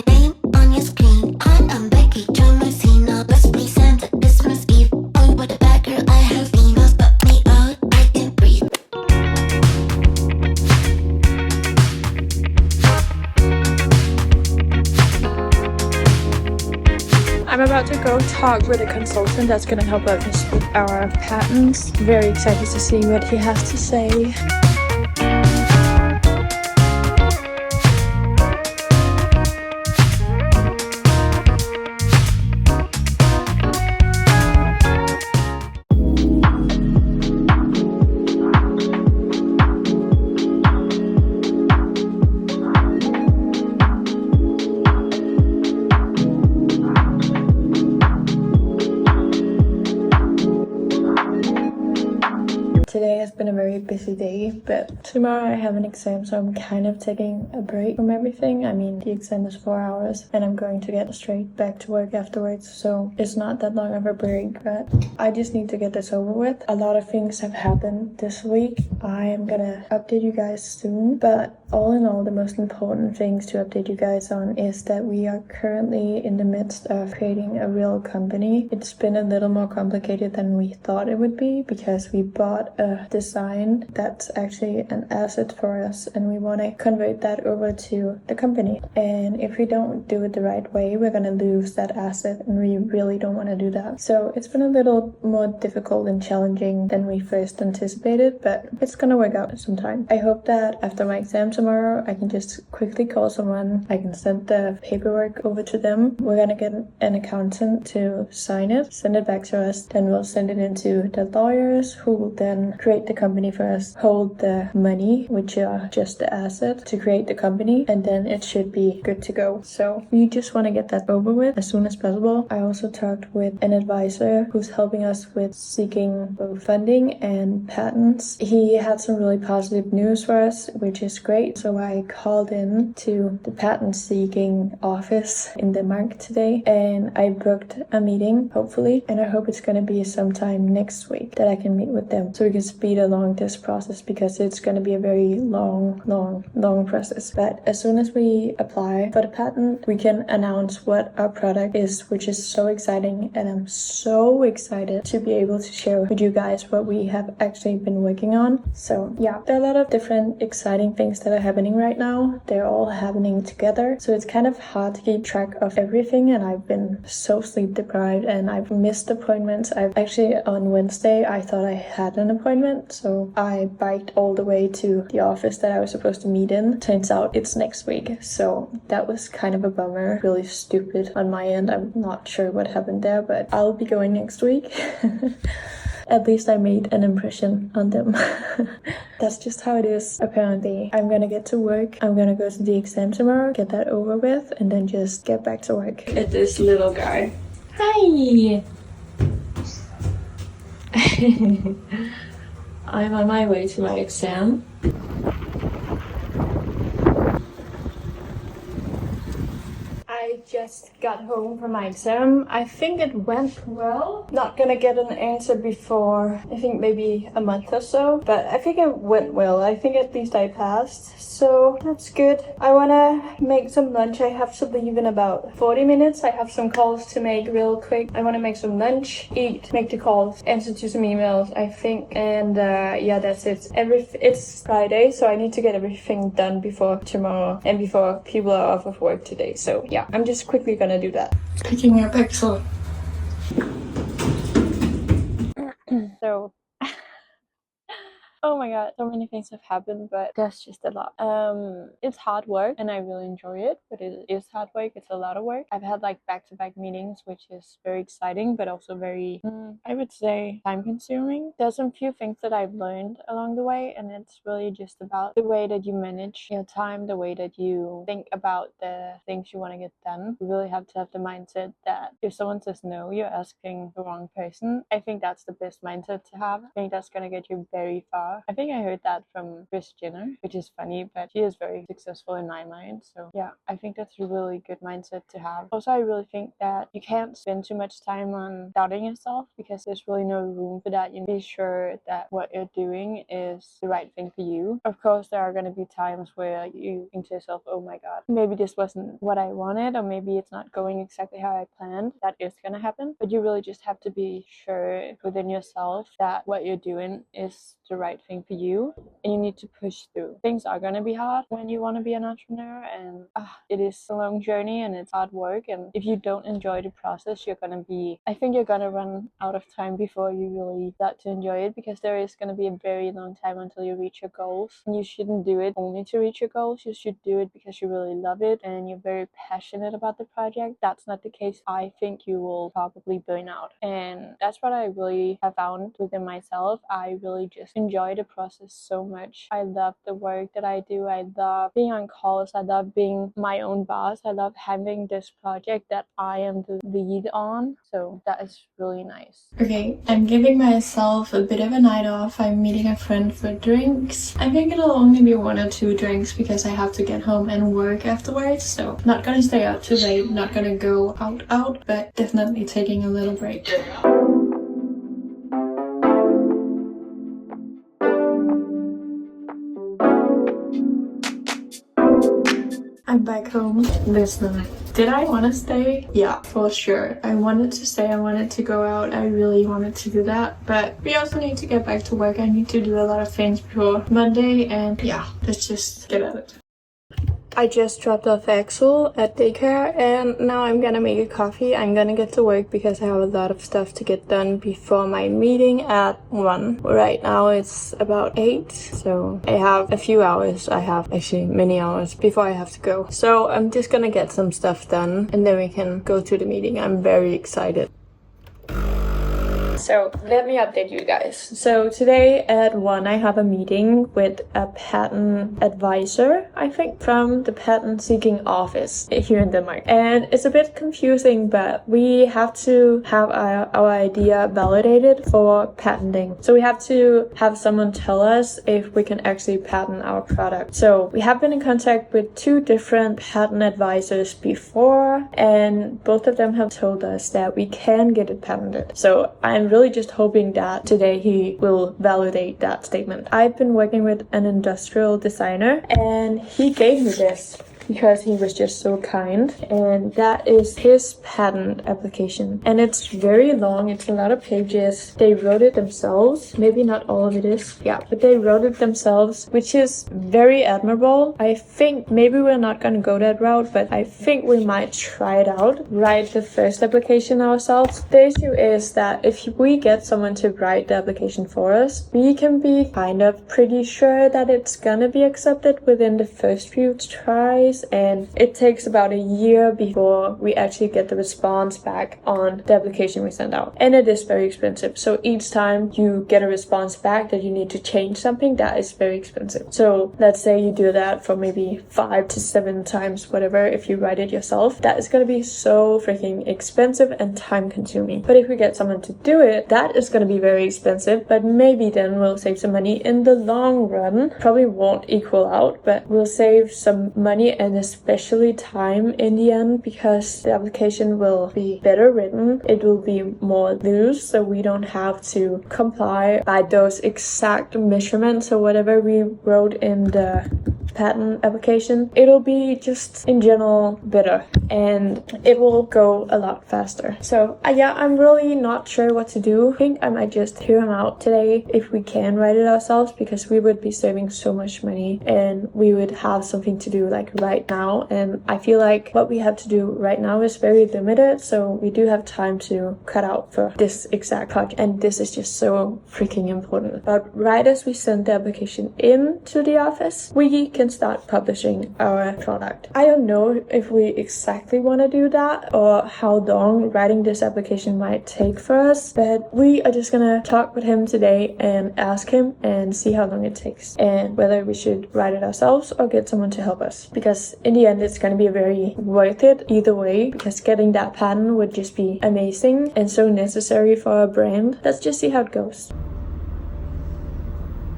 my name on your screen. Hi, I'm Becky, join my scene now. Let's present at Christmas Eve. Oh, what a bad girl I have been. Now spot me out, I can breathe. I'm about to go talk with a consultant that's gonna help us with our patents. Very excited to see what he has to say. Today has been a very busy day, but tomorrow I have an exam, so I'm kind of taking a break from everything. I mean, the exam is 4 hours and I'm going to get straight back to work afterwards, so it's not that long of a break, but I just need to get this over with. A lot of things have happened this week. I am gonna update you guys soon, but all in all, the most important things to update you guys on is that we are currently in the midst of creating a real company. It's been a little more complicated than we thought it would be because we bought a design that's actually an asset for us and we want to convert that over to the company. And if we don't do it the right way, we're going to lose that asset and we really don't want to do that. So it's been a little more difficult and challenging than we first anticipated, but it's going to work out sometime. I hope that after my exam tomorrow, I can just quickly call someone. I can send the paperwork over to them. We're going to get an accountant to sign it, send it back to us. Then we'll send it into the lawyers who will then create the company for us, hold the money, which are just the asset to create the company, and then it should be good to go. So we just want to get that over with as soon as possible. I also talked with an advisor who's helping us with seeking both funding and patents. He had some really positive news for us, which is great. So I called in to the patent seeking office in Denmark today and I booked a meeting, hopefully, and I hope it's going to be sometime next week that I can meet with them so we can speed along this process because it's going to be a very long process. But as soon as we apply for the patent, we can announce what our product is, which is so exciting, and I'm so excited to be able to share with you guys what we have actually been working on. So yeah, there are a lot of different exciting things that are happening right now. They're all happening together, so it's kind of hard to keep track of everything, and I've been so sleep deprived and I've missed appointments. I've actually on Wednesday I thought I had an appointment, so I biked all the way to the office that I was supposed to meet in. Turns out it's next week, so that was kind of a bummer. Really stupid on my end. I'm not sure what happened there, but I'll be going next week. At least I made an impression on them. That's just how it is, apparently. I'm gonna get to work. I'm gonna go to the exam tomorrow, get that over with, and then just get back to work. At this little guy. Hi! I'm on my way to my exam. I just got home from my exam. I think it went well. Not gonna get an answer before, I think maybe a month or so, but I think it went well. I think at least I passed, so that's good. I wanna make some lunch. I have to leave in about 40 minutes. I have some calls to make real quick. I wanna make some lunch, eat, make the calls, answer to some emails, I think, and yeah, that's it. It's Friday, so I need to get everything done before tomorrow and before people are off of work today, so yeah. I'm just quickly gonna do that. Picking a pixel. So oh my god, so many things have happened, but that's just a lot. It's hard work and I really enjoy it, but it is hard work. It's a lot of work. I've had like back-to-back meetings, which is very exciting, but also very, I would say, time-consuming. There's some few things that I've learned along the way, and it's really just about the way that you manage your time, the way that you think about the things you want to get done. You really have to have the mindset that if someone says no, you're asking the wrong person. I think that's the best mindset to have. I think that's gonna get you very far. are. I think I heard that from Kris Jenner, which is funny, but she is very successful in my mind. So yeah, I think that's a really good mindset to have. Also, I really think that you can't spend too much time on doubting yourself because there's really no room for that. You be sure that what you're doing is the right thing for you. Of course, there are going to be times where you think to yourself, oh my god, maybe this wasn't what I wanted, or maybe it's not going exactly how I planned. That is going to happen, but you really just have to be sure within yourself that what you're doing is the right thing for you, and you need to push through. Things are going to be hard when you want to be an entrepreneur, and it is a long journey and it's hard work, and if you don't enjoy the process, I think you're going to run out of time before you really start to enjoy it, because there is going to be a very long time until you reach your goals, and you shouldn't do it only to reach your goals. You should do it because you really love it and you're very passionate about the project. That's not the case. I think you will probably burn out, and that's what I really have found within myself. I really just enjoy the process so much. I love the work that I do. I love being on calls. I love being my own boss. I love having this project that I am the lead on. So that is really nice. Okay, I'm giving myself a bit of a night off. I'm meeting a friend for drinks. I think it'll only be 1 or 2 drinks because I have to get home and work afterwards. So not gonna stay out too late, not gonna go out, but definitely taking a little break. I'm back home. Listen, did I want to stay? Yeah, for sure. I wanted to stay. I wanted to go out. I really wanted to do that. But we also need to get back to work. I need to do a lot of things before Monday. And yeah, let's just get at it. I just dropped off Axel at daycare and now I'm gonna make a coffee. I'm gonna get to work because I have a lot of stuff to get done before my meeting at 1. Right now it's about 8, so I have a few hours. I have actually many hours before I have to go. So I'm just gonna get some stuff done and then we can go to the meeting. I'm very excited. So let me update you guys. So today at 1 I have a meeting with a patent advisor, I think, from the patent seeking office here in Denmark. And it's a bit confusing, but we have to have our idea validated for patenting. So we have to have someone tell us if we can actually patent our product. So we have been in contact with 2 different patent advisors before, and both of them have told us that we can get it patented. So I'm really just hoping that today he will validate that statement. I've been working with an industrial designer and he gave me this because he was just so kind, and that is his patent application, and it's very long. It's a lot of pages. They wrote it themselves. Maybe not all of it is, but they wrote it themselves, which is very admirable. I think maybe we're not gonna go that route, but I think we might try it out, write the first application ourselves. The issue is that if we get someone to write the application for us, we can be kind of pretty sure that it's gonna be accepted within the first few tries, and it takes about a year before we actually get the response back on the application we send out, and it is very expensive. So each time you get a response back that you need to change something, that is very expensive. So let's say you do that for maybe 5 to 7 times, whatever. If you write it yourself, that is going to be so freaking expensive and time consuming. But if we get someone to do it, that is going to be very expensive, but maybe then we'll save some money in the long run. Probably won't equal out, but we'll save some money and especially time in the end, because the application will be better written. It will be more loose, so we don't have to comply by those exact measurements or whatever we wrote in the patent application. It'll be just in general better and it will go a lot faster. So yeah, I'm really not sure what to do. I think I might just hear him out today if we can write it ourselves, because we would be saving so much money and we would have something to do like right now, and I feel like what we have to do right now is very limited, so we do have time to cut out for this exact project, and this is just so freaking important. But right as we send the application in to the office, we can start publishing our product. I don't know if we exactly want to do that or how long writing this application might take for us, but we are just gonna talk with him today and ask him and see how long it takes, and whether we should write it ourselves or get someone to help us, because in the end it's gonna be very worth it either way, because getting that patent would just be amazing and so necessary for our brand. Let's just see how it goes.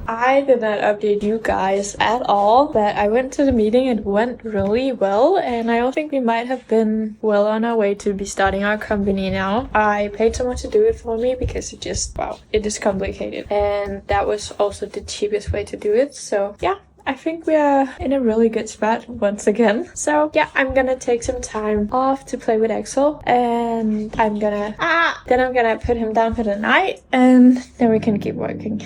I did not update you guys at all, but I went to the meeting. It went really well, and I also think we might have been well on our way to be starting our company now. I paid someone to do it for me because it is complicated, and that was also the cheapest way to do it. So yeah, I think we are in a really good spot once again. So yeah, I'm gonna take some time off to play with Axel, and I'm gonna put him down for the night, and then we can keep working.